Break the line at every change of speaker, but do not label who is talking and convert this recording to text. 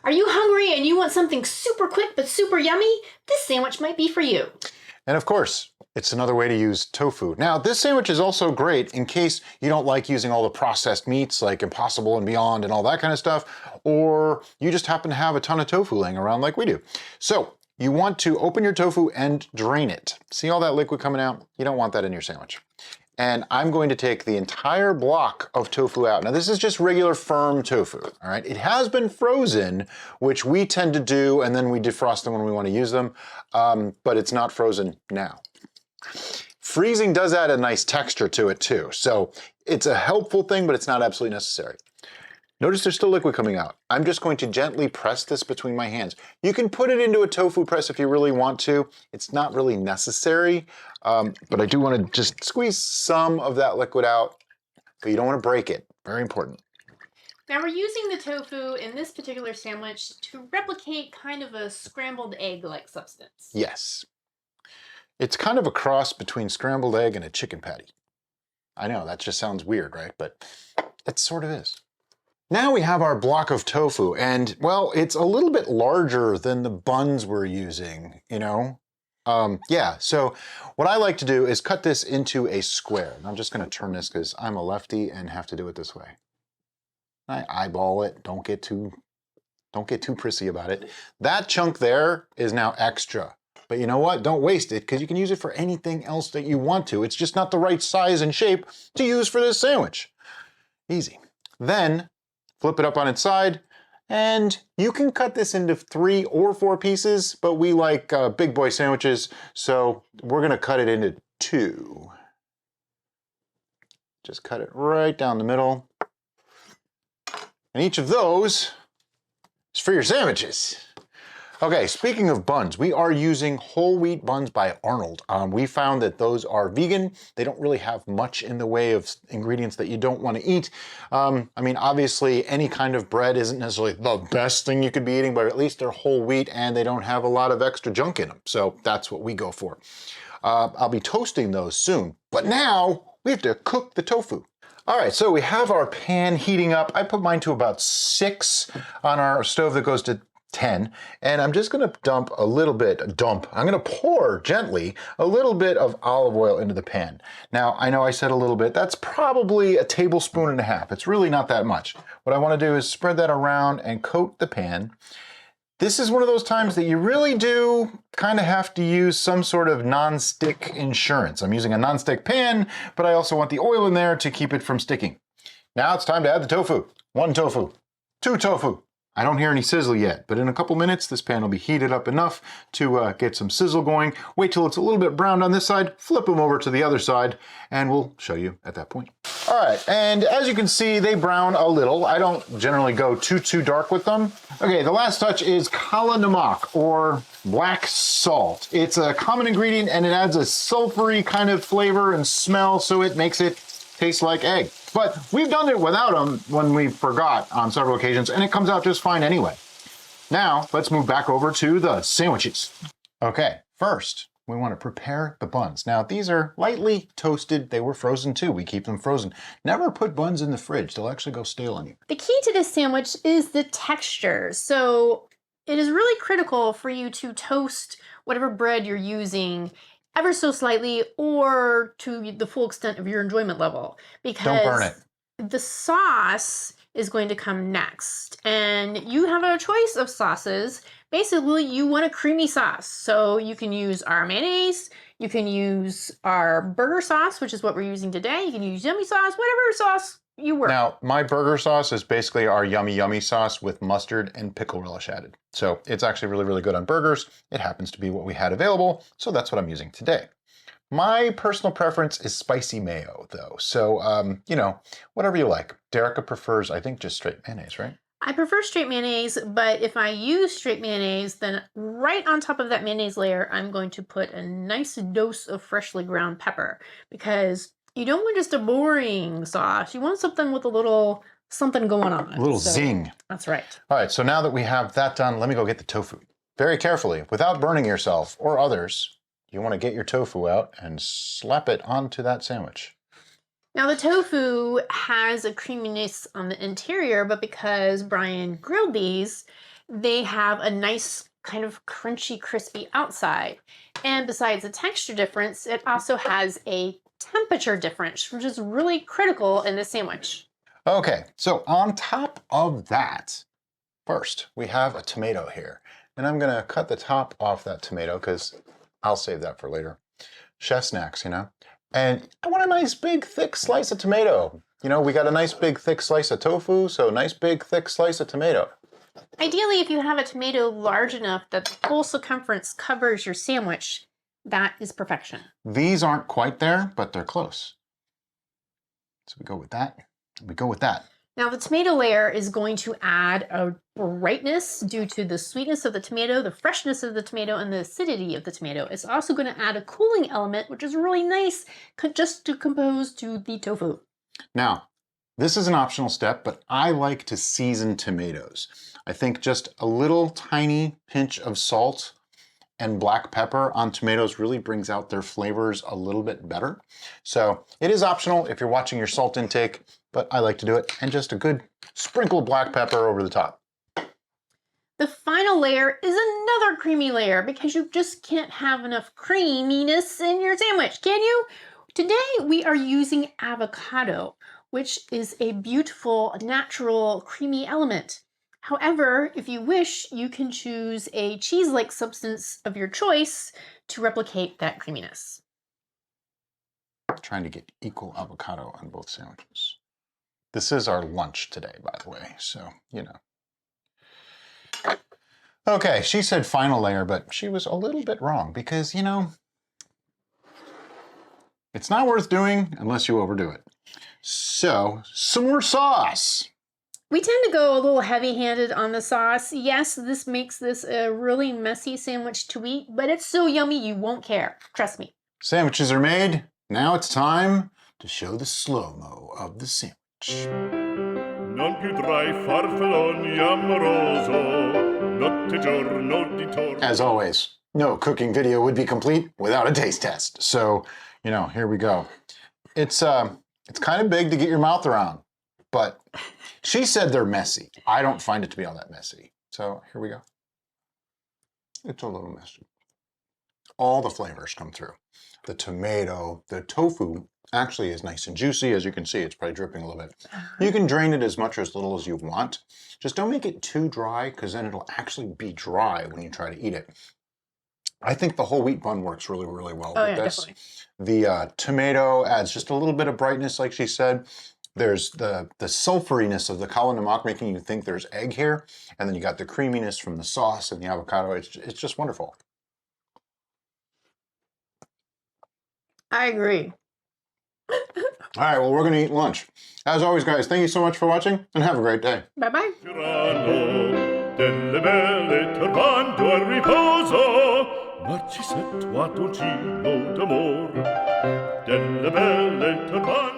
Are you hungry and you want something super quick but super yummy? This sandwich might be for you.
And of course, it's another way to use tofu. Now, this sandwich is also great in case you don't like using all the processed meats like Impossible and Beyond and all that kind of stuff, or you just happen to have a ton of tofu laying around like we do. So you want to open your tofu and drain it. See all that liquid coming out? You don't want that in your sandwich. And I'm going to take the entire block of tofu out. Now this is just regular firm tofu, all right? It has been frozen, which we tend to do, and then we defrost them when we want to use them, but it's not frozen now. Freezing does add a nice texture to it too, so it's a helpful thing, but it's not absolutely necessary. Notice there's still liquid coming out. I'm just going to gently press this between my hands. You can put it into a tofu press if you really want to. It's not really necessary, but I do want to just squeeze some of that liquid out, but you don't want to break it. Very important.
Now we're using the tofu in this particular sandwich to replicate kind of a scrambled egg-like substance.
Yes. It's kind of a cross between scrambled egg and a chicken patty. I know, that just sounds weird, right? But it sort of is. Now we have our block of tofu, and well, it's a little bit larger than the buns we're using, you know? Yeah, so what I like to do is cut this into a square. And I'm just gonna turn this because I'm a lefty and have to do it this way. I eyeball it, don't get too prissy about it. That chunk there is now extra. But you know what? Don't waste it because you can use it for anything else that you want to. It's just not the right size and shape to use for this sandwich. Easy. Then flip it up on its side, and you can cut this into 3 or 4 pieces, but we like big boy sandwiches, so we're gonna cut it into 2. Just cut it right down the middle. And each of those is for your sandwiches. Okay, speaking of buns, we are using whole wheat buns by Arnold. We found that those are vegan. They don't really have much in the way of ingredients that you don't want to eat. I mean, obviously, any kind of bread isn't necessarily the best thing you could be eating, but at least they're whole wheat and they don't have a lot of extra junk in them. So that's what we go for. I'll be toasting those soon, but now we have to cook the tofu. All right, so we have our pan heating up. I put mine to about 6 on our stove that goes to 10, and I'm just gonna I'm gonna pour gently a little bit of olive oil into the pan. Now, I know I said a little bit, that's probably a tablespoon and a half. It's really not that much. What I wanna do is spread that around and coat the pan. This is one of those times that you really do kind of have to use some sort of non-stick insurance. I'm using a non-stick pan, but I also want the oil in there to keep it from sticking. Now it's time to add the tofu. 1 tofu, 2 tofu. I don't hear any sizzle yet, but in a couple minutes, this pan will be heated up enough to get some sizzle going. Wait till it's a little bit browned on this side, flip them over to the other side, and we'll show you at that point. All right, and as you can see, they brown a little. I don't generally go too dark with them. Okay, the last touch is kala namak, or black salt. It's a common ingredient, and it adds a sulfury kind of flavor and smell, so it makes it taste like egg. But we've done it without them when we forgot on several occasions, and it comes out just fine anyway. Now, let's move back over to the sandwiches. Okay, first, we want to prepare the buns. Now, these are lightly toasted. They were frozen too. We keep them frozen. Never put buns in the fridge. They'll actually go stale on you.
The key to this sandwich is the texture. So it is really critical for you to toast whatever bread you're using ever so slightly or to the full extent of your enjoyment level, because
don't burn it.
The sauce is going to come next, and you have a choice of sauces. Basically, you want a creamy sauce, so you can use our mayonnaise, you can use our burger sauce, which is what we're using today, you can use yummy sauce, whatever sauce you work.
Now, my burger sauce is basically our yummy sauce with mustard and pickle relish added. So it's actually really good on burgers. It happens to be what we had available, so that's what I'm using today. My personal preference is spicy mayo, though. So, you know, whatever you like. Derica prefers, I think, just straight mayonnaise, right?
I prefer straight mayonnaise, but if I use straight mayonnaise, then right on top of that mayonnaise layer, I'm going to put a nice dose of freshly ground pepper, because you don't want just a boring sauce. You want something with a little something going on.
A little zing.
That's right.
All right, so now that we have that done, let me go get the tofu. Very carefully, without burning yourself or others, you want to get your tofu out and slap it onto that sandwich.
Now the tofu has a creaminess on the interior, but because Brian grilled these, they have a nice kind of crunchy, crispy outside. And besides the texture difference, it also has a temperature difference, which is really critical in this sandwich.
Okay, so on top of that, first, we have a tomato here. And I'm gonna cut the top off that tomato because I'll save that for later. Chef snacks, you know? And I want a nice big thick slice of tomato. You know, we got a nice big thick slice of tofu, so a nice big thick slice of tomato.
Ideally, if you have a tomato large enough that the whole circumference covers your sandwich, that is perfection.
These aren't quite there, but they're close. So we go with that, and we go with that.
Now the tomato layer is going to add a brightness due to the sweetness of the tomato, the freshness of the tomato, and the acidity of the tomato. It's also going to add a cooling element, which is really nice just to compose to the tofu.
Now, this is an optional step, but I like to season tomatoes. I think just a little tiny pinch of salt and black pepper on tomatoes really brings out their flavors a little bit better. So it is optional if you're watching your salt intake, but I like to do it, and just a good sprinkle of black pepper over the top.
The final layer is another creamy layer because you just can't have enough creaminess in your sandwich, can you? Today we are using avocado, which is a beautiful, natural, creamy element. However, if you wish, you can choose a cheese-like substance of your choice to replicate that creaminess.
Trying to get equal avocado on both sandwiches. This is our lunch today, by the way, so, you know. Okay, she said final layer, but she was a little bit wrong because, you know, it's not worth doing unless you overdo it. So, some more sauce.
We tend to go a little heavy-handed on the sauce. Yes, this makes this a really messy sandwich to eat, but it's so yummy you won't care. Trust me.
Sandwiches are made. Now it's time to show the slow-mo of the sandwich.
Non più tra I farfalloni amoroso, notte giorno di torno.
As always, no cooking video would be complete without a taste test. So, you know, here we go. It's kind of big to get your mouth around, but she said they're messy. I don't find it to be all that messy. So here we go. It's a little messy. All the flavors come through. The tomato, the tofu actually is nice and juicy. As you can see, it's probably dripping a little bit. You can drain it as much or as little as you want. Just don't make it too dry because then it'll actually be dry when you try to eat it. I think the whole wheat bun works really, really well with this.
Definitely.
The tomato adds just a little bit of brightness, like she said. There's the sulfuriness of the column namak making you think there's egg here. And then you got the creaminess from the sauce and the avocado. It's just wonderful.
I agree.
All right, well, we're going to eat lunch. As always, guys, thank you so much for watching, and have a great day.
Bye-bye.
Delle belle turbando al riposo, Narcisetto a tuncino d'amor. Delle belle turbando